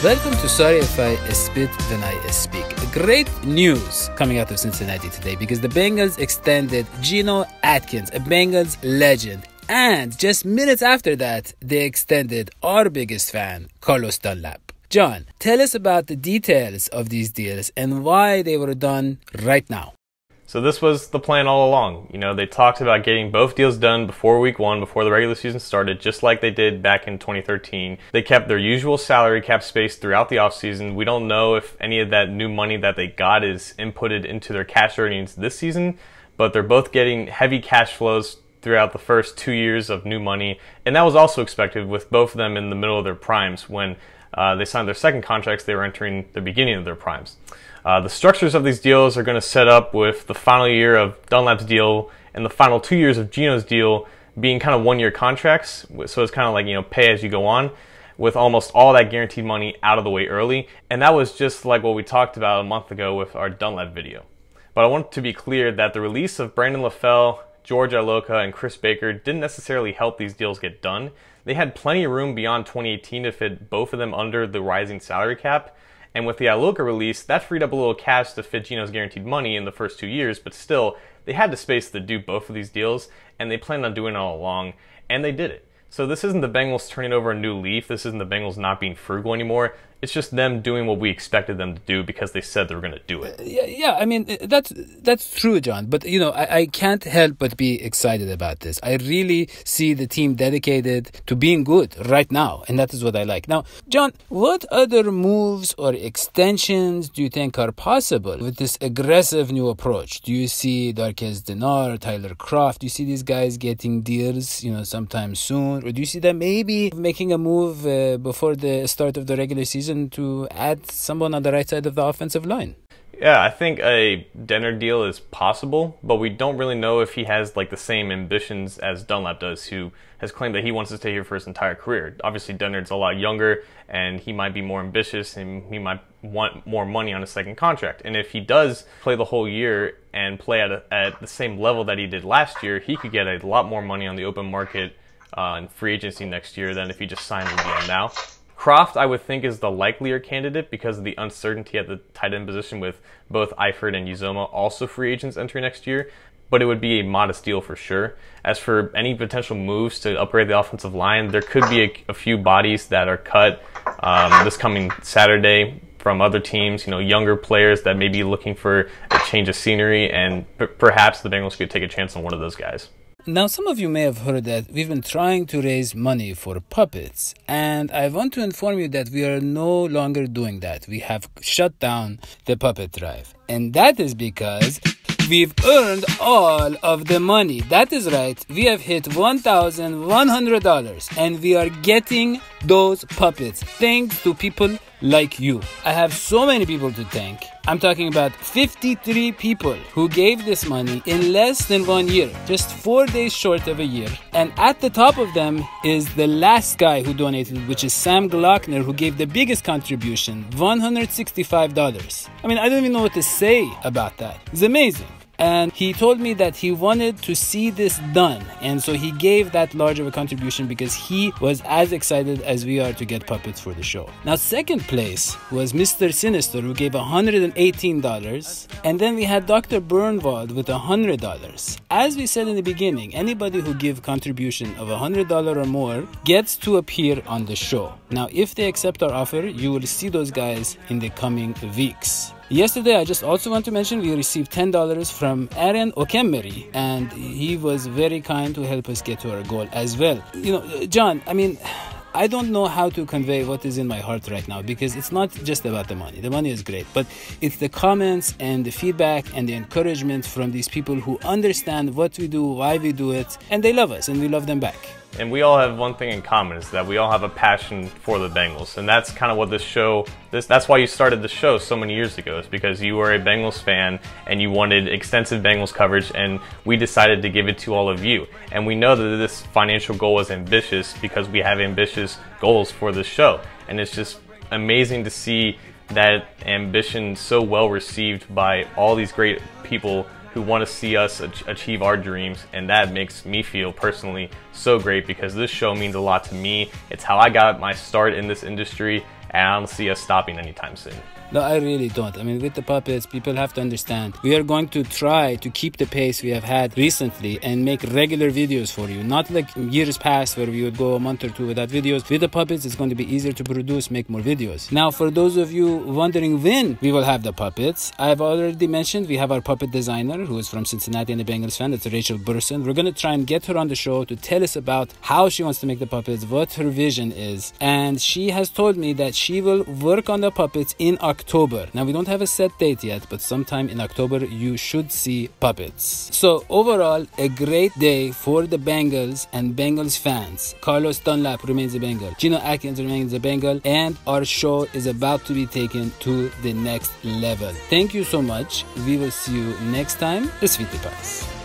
Welcome to Sorry If I Spit When I Speak. Great news coming out of Cincinnati today because the Bengals extended Geno Atkins, a Bengals legend. And just minutes after that, they extended our biggest fan, Carlos Dunlap. John, tell us about the details of these deals and why they were done right now. So this was the plan all along. You know, they talked about getting both deals done before week one, before the regular season started, just like they did back in 2013. They kept their usual salary cap space throughout the offseason. We don't know if any of that new money that they got is inputted into their cash earnings this season, but they're both getting heavy cash flows throughout the first 2 years of new money. And that was also expected with both of them in the middle of their primes. When they signed their second contracts, they were entering the beginning of their primes. The structures of these deals are going to set up with the final year of Dunlap's deal and the final 2 years of Geno's deal being kind of one-year contracts. So it's kind of like, you know, pay as you go on, with almost all that guaranteed money out of the way early. And that was just like what we talked about a month ago with our Dunlap video. But I want to be clear that the release of Brandon LaFell, George Iloka, and Chris Baker didn't necessarily help these deals get done. They had plenty of room beyond 2018 to fit both of them under the rising salary cap. And with the Iloka release, that freed up a little cash to fit Geno's guaranteed money in the first 2 years, but still, they had the space to do both of these deals, and they planned on doing it all along, and they did it. So this isn't the Bengals turning over a new leaf. This isn't the Bengals not being frugal anymore. It's just them doing what we expected them to do because they said they were going to do it. I mean, that's true, John. But, you know, I can't help but be excited about this. I really see the team dedicated to being good right now, and that is what I like. Now, John, what other moves or extensions do you think are possible with this aggressive new approach? Do you see Darqueze Dennard, Tyler Kroft? Do you see these guys getting deals, you know, sometime soon? Or do you see them maybe making a move before the start of the regular season to add someone on the right side of the offensive line? Yeah, I think a Dennard deal is possible, but we don't really know if he has like the same ambitions as Dunlap does, who has claimed that he wants to stay here for his entire career. Obviously, Dennard's a lot younger, and he might be more ambitious, and he might want more money on a second contract. And if he does play the whole year and play at the same level that he did last year, he could get a lot more money on the open market in free agency next year than if he just signed a deal now. Kroft, I would think, is the likelier candidate because of the uncertainty at the tight end position with both Eifert and Uzomah also free agents entering next year, but it would be a modest deal for sure. As for any potential moves to upgrade the offensive line, there could be a few bodies that are cut this coming Saturday from other teams, you know, younger players that may be looking for a change of scenery, and perhaps the Bengals could take a chance on one of those guys. Now, some of you may have heard that we've been trying to raise money for puppets, and I want to inform you that we are no longer doing that. We have shut down the puppet drive, and that is because we've earned all of the money. That is right. We have hit $1,100, and we are getting those puppets thanks to people like you. I have so many people to thank. I'm talking about 53 people who gave this money in less than 1 year, just 4 days short of a year. And at the top of them is the last guy who donated, which is Sam Glockner, who gave the biggest contribution, $165. I mean, I don't even know what to say about that. It's amazing. And he told me that he wanted to see this done, and so he gave that large of a contribution because he was as excited as we are to get puppets for the show. Now, second place was Mr. Sinister, who gave $118, and then we had Dr. Bernwald with $100. As we said in the beginning, anybody who gives contribution of $100 or more gets to appear on the show. Now, if they accept our offer, you will see those guys in the coming weeks. Yesterday, I just also want to mention we received $10 from Aaron Okemeri, and he was very kind to help us get to our goal as well. You know, John, I mean, I don't know how to convey what is in my heart right now because it's not just about the money. The money is great, but it's the comments and the feedback and the encouragement from these people who understand what we do, why we do it, and they love us and we love them back. And we all have one thing in common, is that we all have a passion for the Bengals. And that's kind of what that's why you started the show so many years ago, is because you were a Bengals fan and you wanted extensive Bengals coverage, and we decided to give it to all of you. And we know that this financial goal was ambitious because we have ambitious goals for this show. And it's just amazing to see that ambition so well received by all these great people who want to see us achieve our dreams, and that makes me feel personally so great because this show means a lot to me. It's how I got my start in this industry and I don't see us stopping anytime soon. No, I really don't. I mean, with the puppets, people have to understand. We are going to try to keep the pace we have had recently and make regular videos for you. Not like years past where we would go a month or two without videos. With the puppets, it's going to be easier to produce, make more videos. Now, for those of you wondering when we will have the puppets, I've already mentioned we have our puppet designer who is from Cincinnati and a Bengals fan. That's Rachel Burson. We're going to try and get her on the show to tell us about how she wants to make the puppets, what her vision is. And she has told me that she will work on the puppets in October. Now, we don't have a set date yet, but sometime in October, you should see puppets. So, overall, a great day for the Bengals and Bengals fans. Carlos Dunlap remains a Bengal. Geno Atkins remains a Bengal. And our show is about to be taken to the next level. Thank you so much. We will see you next time. Sweetie Pies.